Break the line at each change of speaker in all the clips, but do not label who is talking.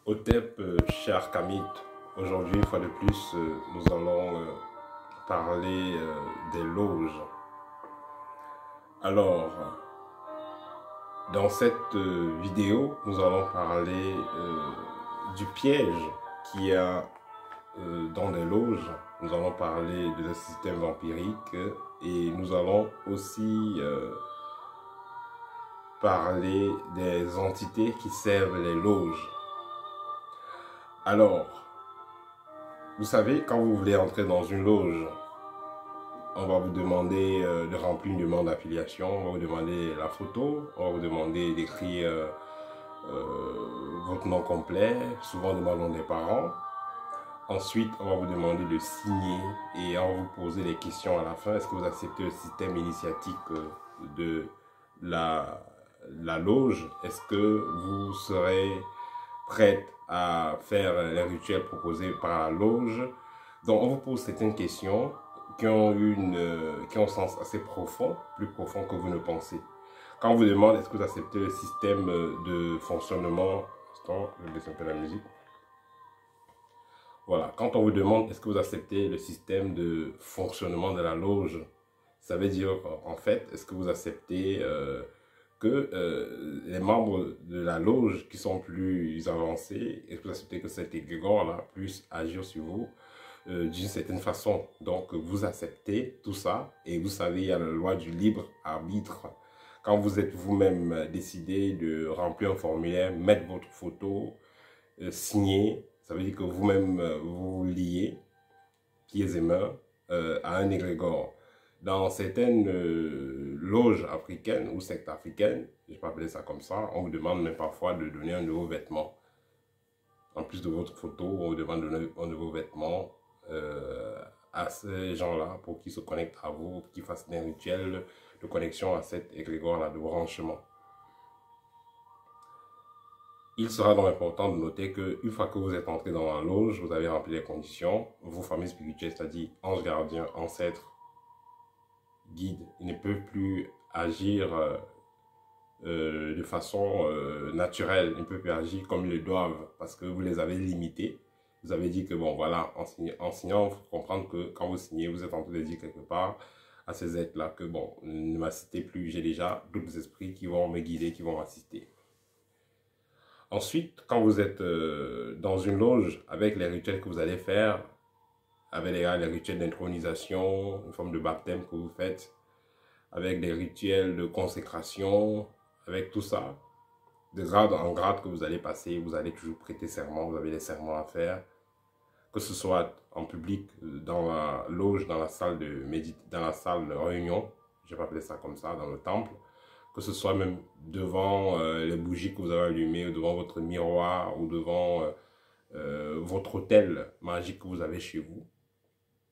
Hotep, cher Kamit, aujourd'hui, une fois de plus, nous allons parler des loges. Alors, dans cette vidéo, nous allons parler du piège qu'il y a dans les loges. Nous allons parler de ce système vampirique et nous allons aussi parler des entités qui servent les loges. Alors, vous savez, quand vous voulez entrer dans une loge, on va vous demander de remplir une demande d'affiliation, on va vous demander la photo, on va vous demander d'écrire votre nom complet, souvent le nom des parents. Ensuite, on va vous demander de signer et on va vous poser des questions à la fin. Est-ce que vous acceptez le système initiatique de la loge? Est-ce que vous serez prête à faire les rituels proposés par la loge? Donc, on vous pose certaines questions qui ont un sens assez profond, plus profond que vous ne pensez. Quand on vous demande est-ce que vous acceptez le système de fonctionnement, attends, je vais baisser un peu la musique. Voilà, quand on vous demande est-ce que vous acceptez le système de fonctionnement de la loge, ça veut dire en fait, est-ce que vous acceptez que les membres de la loge qui sont plus avancés, est-ce que vous acceptez que cet égrégore-là puisse agir sur vous d'une certaine façon? Donc, vous acceptez tout ça et vous savez, il y a la loi du libre arbitre. Quand vous êtes vous-même décidé de remplir un formulaire, mettre votre photo, signer, ça veut dire que vous-même vous vous liez, pieds et mains, à un égrégore. Dans certaines loges africaines ou sectes africaines, je peux appeler ça comme ça, on vous demande même parfois de donner un nouveau vêtement. En plus de votre photo, on vous demande de donner un nouveau vêtement à ces gens-là pour qu'ils se connectent à vous, pour qu'ils fassent des rituels de connexion à cet égrégore-là de branchement. Il sera donc important de noter qu'une fois que vous êtes entré dans la loge, vous avez rempli les conditions, vos familles spirituelles, c'est-à-dire anges gardiens, ancêtres, guides, ils ne peuvent plus agir de façon naturelle, ils ne peuvent plus agir comme ils le doivent parce que vous les avez limités. Vous avez dit que bon voilà, en signant, il faut comprendre que quand vous signez, vous êtes en train de dire quelque part à ces êtres-là que bon, ne m'assistez plus, j'ai déjà d'autres esprits qui vont me guider, qui vont m'assister. Ensuite, quand vous êtes dans une loge, avec les rituels que vous allez faire, avec les rituels d'intronisation, une forme de baptême que vous faites, avec des rituels de consécration, avec tout ça, de grade en grade que vous allez passer, vous allez toujours prêter serment, vous avez des serments à faire, que ce soit en public, dans la loge, dans la salle de réunion, je vais appeler ça comme ça, dans le temple, que ce soit même devant les bougies que vous avez allumées, ou devant votre miroir, ou devant votre hôtel magique que vous avez chez vous.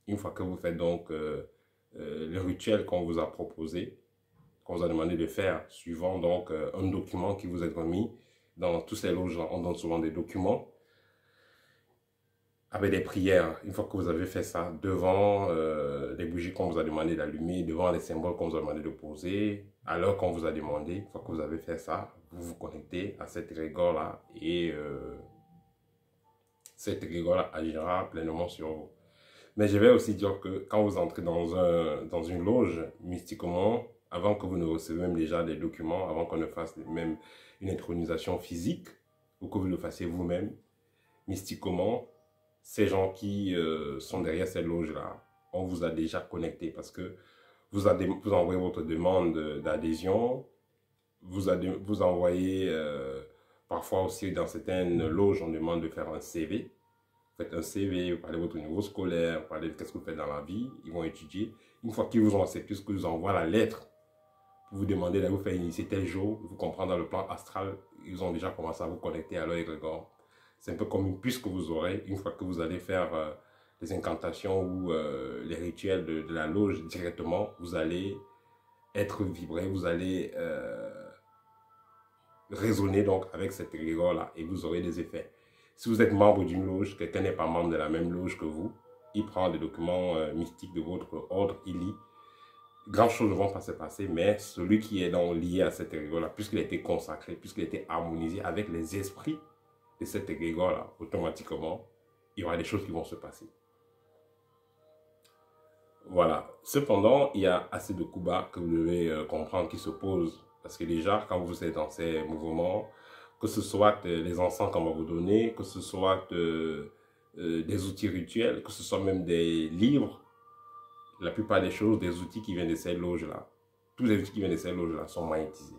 Une fois que vous faites donc le rituel qu'on vous a proposé, qu'on vous a demandé de faire, suivant donc un document qui vous est remis. Dans tous ces loges, on donne souvent des documents avec des prières. Une fois que vous avez fait ça, devant les bougies qu'on vous a demandé d'allumer, devant les symboles qu'on vous a demandé de poser, à l'heure qu'on vous a demandé, une fois que vous avez fait ça, vous vous connectez à cet égrégore-là et cet égrégore-là agira pleinement sur vous. Mais je vais aussi dire que quand vous entrez dans une loge, mystiquement, avant que vous ne receviez même déjà des documents, avant qu'on ne fasse même une intronisation physique, ou que vous le fassiez vous-même, mystiquement, ces gens qui sont derrière cette loge-là, on vous a déjà connecté parce que vous envoyez votre demande d'adhésion, vous envoyez parfois aussi dans certaines loges, on demande de faire un CV. Vous faites un CV, vous parlez de votre niveau scolaire, vous parlez de qu'est-ce que vous faites dans la vie, ils vont étudier. Une fois qu'ils vous ont accepté, ce que vous envoient la lettre, vous demandez d'aller vous faire initier tel jour, vous comprenez dans le plan astral, ils ont déjà commencé à vous connecter à leur égrégore. C'est un peu comme une puce que vous aurez une fois que vous allez faire les incantations ou les rituels de la loge directement. Vous allez être vibré, vous allez résonner donc avec cet égrégore-là et vous aurez des effets. Si vous êtes membre d'une loge, quelqu'un n'est pas membre de la même loge que vous, il prend des documents mystiques de votre ordre, il lit. Grandes choses ne vont pas se passer, mais celui qui est donc lié à cet égrégore-là, puisqu'il a été consacré, puisqu'il a été harmonisé avec les esprits de cet égrégore-là, automatiquement, il y aura des choses qui vont se passer. Voilà. Cependant, il y a assez de coups bas que vous devez comprendre qui se posent. Parce que déjà, quand vous êtes dans ces mouvements, que ce soit les encens qu'on va vous donner, que ce soit des outils rituels, que ce soit même des livres, la plupart des choses, des outils qui viennent de ces loges-là, tous les outils qui viennent de ces loges-là sont magnétisés.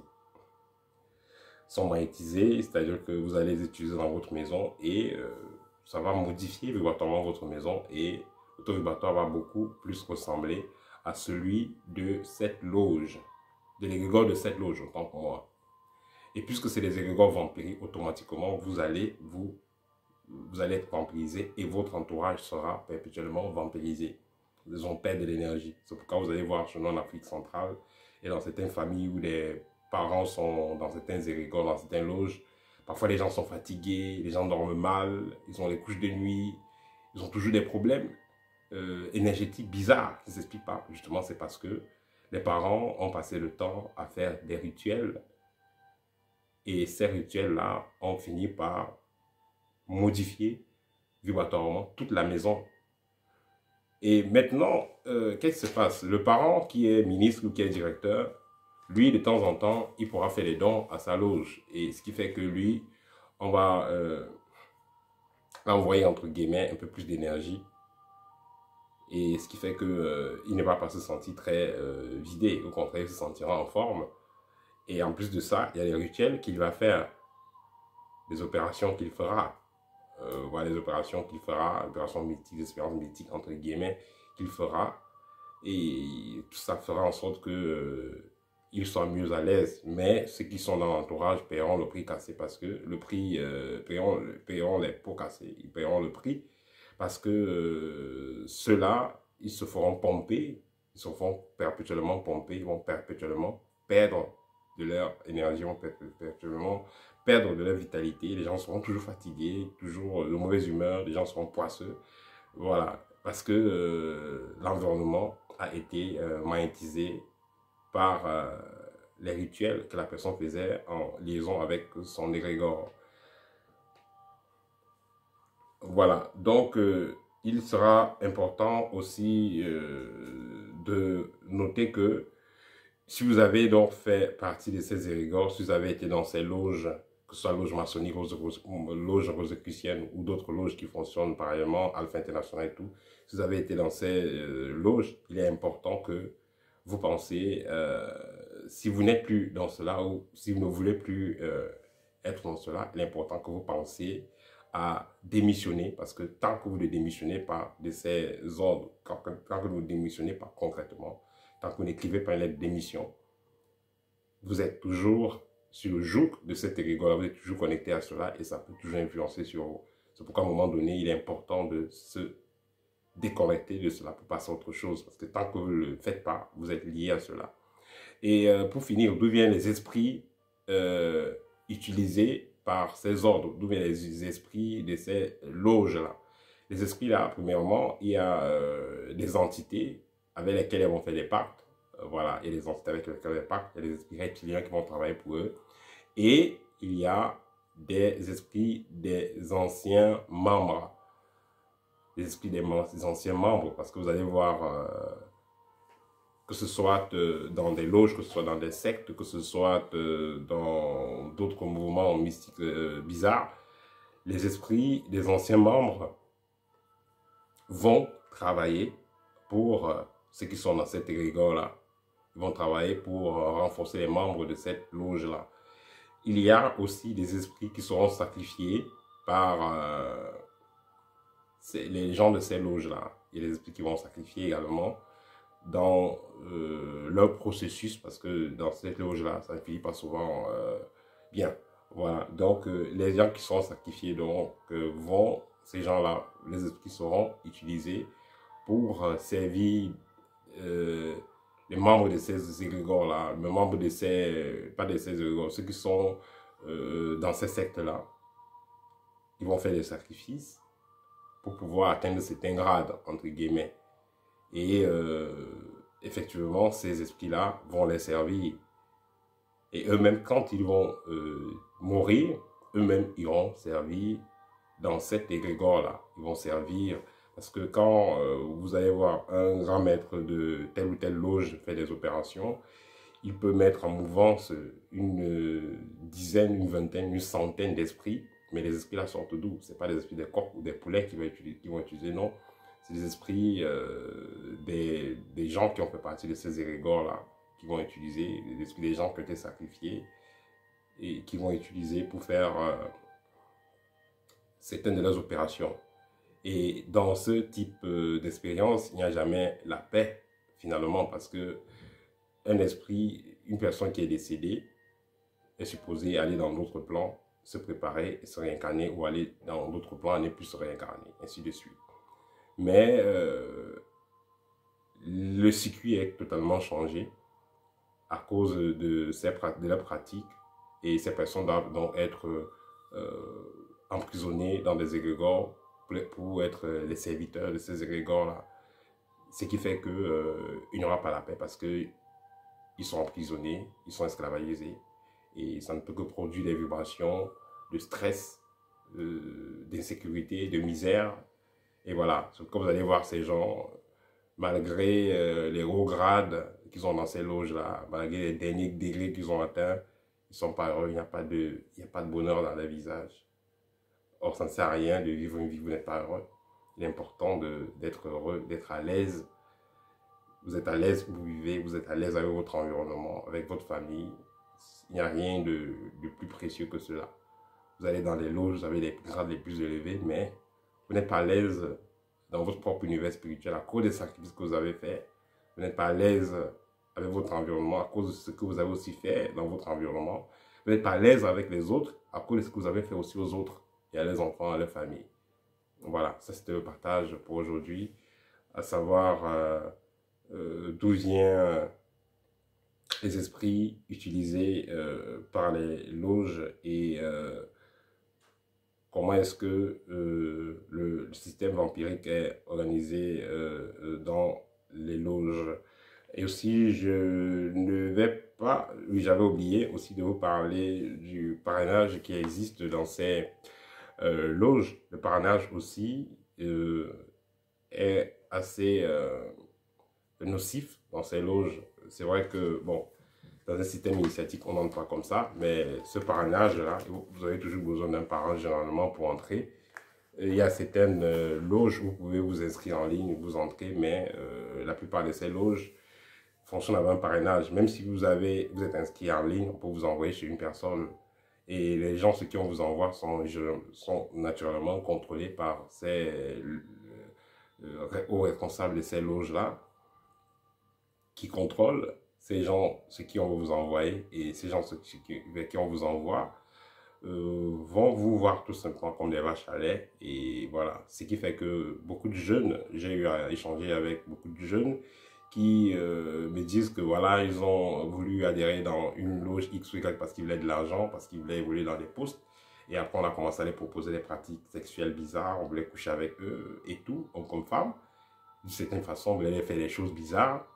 Sont magnétisés, c'est-à-dire que vous allez les utiliser dans votre maison et ça va modifier vibratoirement votre maison et le taux vibratoire va beaucoup plus ressembler à celui de cette loge, de l'égrégore de cette loge, autant pour moi. Et puisque c'est des égrégores vampiriques, automatiquement, vous allez être vampirisé et votre entourage sera perpétuellement vampirisé. Ils ont perdre de l'énergie. C'est pourquoi vous allez voir chez nous en Afrique centrale et dans certaines familles où les parents sont dans certains égrégores, dans certaines loges, parfois les gens sont fatigués, les gens dorment mal, ils ont les couches de nuit, ils ont toujours des problèmes énergétiques bizarres qui ne s'expliquent pas. Justement, c'est parce que les parents ont passé le temps à faire des rituels et ces rituels-là ont fini par modifier vibratoirement toute la maison. Et maintenant, qu'est-ce qui se passe? Le parent qui est ministre ou qui est directeur, lui, de temps en temps, il pourra faire des dons à sa loge. Et ce qui fait que lui, on va envoyer, entre guillemets, un peu plus d'énergie. Et ce qui fait qu'il ne va pas se sentir très vidé. Au contraire, il se sentira en forme. Et en plus de ça, il y a les rituels qu'il va faire. Les opérations qu'il fera. Voilà les opérations qu'il fera. Opérations mythiques, expériences mythiques, entre guillemets, qu'il fera. Et tout ça fera en sorte que ils soient mieux à l'aise. Mais ceux qui sont dans l'entourage paieront le prix cassé parce que le prix, paieront les pots cassés. Ils paieront le prix parce que ceux-là, ils se feront pomper. Ils se feront perpétuellement pomper. Ils vont perpétuellement perdre de leur énergie, ils vont perpétuellement perdre de leur vitalité. Les gens seront toujours fatigués, toujours de mauvaise humeur. Les gens seront poisseux. Voilà. Parce que l'environnement a été magnétisé par les rituels que la personne faisait en liaison avec son égrégore. Voilà, donc il sera important aussi de noter que si vous avez donc fait partie de ces égrégores, si vous avez été dans ces loges, que ce soit loge maçonnique, loge rosicrucienne ou d'autres loges qui fonctionnent pareillement, Alpha International et tout, si vous avez été dans ces loges, il est important que vous pensez, si vous n'êtes plus dans cela ou si vous ne voulez plus être dans cela, il est important que vous pensiez à démissionner parce que tant que vous ne démissionnez pas de ces ordres, tant que vous ne démissionnez pas concrètement, tant que vous n'écrivez pas une lettre de démission, vous êtes toujours sur le joug de cet égrégore, vous êtes toujours connecté à cela et ça peut toujours influencer sur vous. C'est pourquoi à un moment donné, il est important de se déconnecter de cela pour passer à autre chose parce que tant que vous ne le faites pas, vous êtes lié à cela. Et pour finir, d'où viennent les esprits utilisés par ces ordres, d'où viennent les esprits de ces loges-là. Les esprits-là, premièrement, il y a des entités avec lesquelles ils vont faire des pactes. Voilà, il y a des entités avec lesquelles ils font des pactes. Il y a des esprits reptiliens qui vont travailler pour eux. Et il y a des esprits des anciens membres. Les esprits des anciens membres, parce que vous allez voir... que ce soit dans des loges, que ce soit dans des sectes, que ce soit dans d'autres mouvements mystiques bizarres, les esprits des anciens membres vont travailler pour ceux qui sont dans cet égrégore-là. Ils vont travailler pour renforcer les membres de cette loge-là. Il y a aussi des esprits qui seront sacrifiés par les gens de ces loges-là. Il y a des esprits qui vont sacrifier également dans leur processus, parce que dans cette loge-là, ça ne finit pas souvent bien. Voilà, donc les gens qui seront sacrifiés, donc ces gens-là, les esprits seront utilisés pour servir les membres de ces égrégores-là, les membres de ces, pas de ces égrégores, ceux qui sont dans ces sectes-là. Ils vont faire des sacrifices pour pouvoir atteindre certains grades, entre guillemets. Et effectivement, ces esprits-là vont les servir. Et eux-mêmes, quand ils vont mourir, eux-mêmes iront servir dans cet égrégore-là. Ils vont servir, parce que quand vous allez voir un grand maître de telle ou telle loge faire des opérations, il peut mettre en mouvance une dizaine, une vingtaine, une centaine d'esprits, mais les esprits là sortent d'où? Ce n'est pas des esprits des coqs ou des poulets qui vont utiliser, non. C'est des esprits des gens qui ont fait partie de ces égrégores-là, qui vont utiliser, les esprits des gens qui ont été sacrifiés et qui vont utiliser pour faire certaines de leurs opérations. Et dans ce type d'expérience, il n'y a jamais la paix, finalement, parce que un esprit, une personne qui est décédée, est supposée aller dans d'autres plans, se préparer et se réincarner, ou aller dans d'autres plans et ne plus se réincarner, ainsi de suite. Mais le circuit est totalement changé à cause de la pratique, et ces personnes doivent donc être emprisonnées dans des égrégores pour être les serviteurs de ces égrégores-là. Ce qui fait qu'il n'y aura pas la paix parce qu'ils sont emprisonnés, ils sont esclavagisés, et ça ne peut que produire des vibrations de stress, d'insécurité, de misère. Et voilà, comme vous allez voir ces gens, malgré les hauts grades qu'ils ont dans ces loges-là, malgré les derniers degrés qu'ils ont atteints, ils ne sont pas heureux, il n'y a pas de bonheur dans leur visage. Or, ça ne sert à rien de vivre une vie où vous n'êtes pas heureux. Il est important d'être heureux, d'être à l'aise. Vous êtes à l'aise où vous vivez, vous êtes à l'aise avec votre environnement, avec votre famille. Il n'y a rien de plus précieux que cela. Vous allez dans les loges, vous avez les grades les plus élevés, mais vous n'êtes pas à l'aise dans votre propre univers spirituel à cause des sacrifices que vous avez faits. Vous n'êtes pas à l'aise avec votre environnement à cause de ce que vous avez aussi fait dans votre environnement. Vous n'êtes pas à l'aise avec les autres à cause de ce que vous avez fait aussi aux autres et à leurs enfants, à leur famille. Voilà, ça c'était le partage pour aujourd'hui, à savoir d'où viennent les esprits utilisés par les loges et comment est-ce que le système vampirique est organisé dans les loges. Et aussi, je ne vais pas, oui, j'avais oublié aussi de vous parler du parrainage qui existe dans ces loges. Le parrainage aussi est assez nocif dans ces loges. C'est vrai que, bon, dans un système initiatique, on n'entre pas comme ça, mais ce parrainage-là, vous avez toujours besoin d'un parrain généralement pour entrer. Il y a certaines loges où vous pouvez vous inscrire en ligne, vous entrez, mais la plupart de ces loges fonctionnent avec un parrainage. Même si vous êtes inscrit en ligne, on peut vous envoyer chez une personne. Et les gens, ceux qui on vous envoie, sont naturellement contrôlés par ces hauts responsables de ces loges-là, qui contrôlent ces gens, ceux qui on va vous envoyer, et ces gens, vers qui on vous envoie, vont vous voir tout simplement comme des vaches à lait. Et voilà, ce qui fait que beaucoup de jeunes, j'ai eu à échanger avec beaucoup de jeunes qui me disent que voilà, ils ont voulu adhérer dans une loge X ou Y parce qu'ils voulaient de l'argent, parce qu'ils voulaient évoluer dans des postes. Et après, on a commencé à les proposer des pratiques sexuelles bizarres, on voulait coucher avec eux et tout, hommes comme femmes. D'une certaine façon, on voulait les faire des choses bizarres.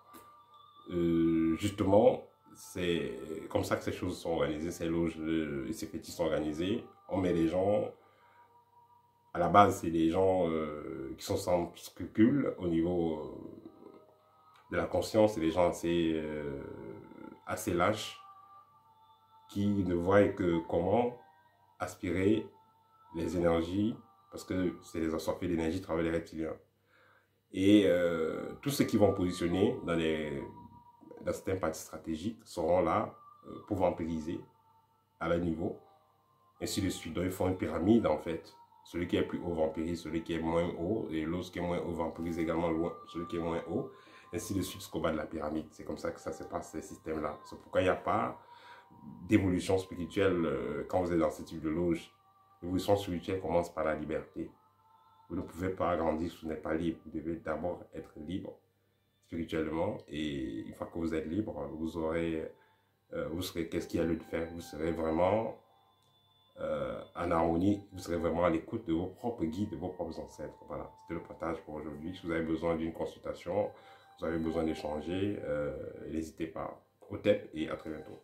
Justement, c'est comme ça que ces choses sont organisées, ces loges et ces fétiches sont organisés. On met les gens, à la base, c'est des gens qui sont sans scrupules au niveau de la conscience, c'est des gens assez lâches qui ne voient que comment aspirer les énergies, parce que c'est les assoiffés d'énergie travaillent les reptiliens. Et tous ceux qui vont positionner dans certains parties stratégiques seront là pour vampiriser à leur niveau, ainsi de suite. Donc ils font une pyramide en fait. Celui qui est plus haut vampirise, celui qui est moins haut, et l'autre qui est moins haut vampirise également celui qui est moins haut, ainsi de suite jusqu'au bas de la pyramide. C'est comme ça que ça se passe, ces systèmes-là. C'est pourquoi il n'y a pas d'évolution spirituelle quand vous êtes dans ce type de loge. L'évolution spirituelle commence par la liberté. Vous ne pouvez pas grandir si vous n'êtes pas libre. Vous devez d'abord être libre spirituellement, et une fois que vous êtes libre, vous serez, qu'est-ce qu'il y a lieu de faire? Vous serez vraiment en harmonie, vous serez vraiment à l'écoute de vos propres guides, de vos propres ancêtres. Voilà, c'était le partage pour aujourd'hui. Si vous avez besoin d'une consultation, vous avez besoin d'échanger, n'hésitez pas. Au TEP et à très bientôt.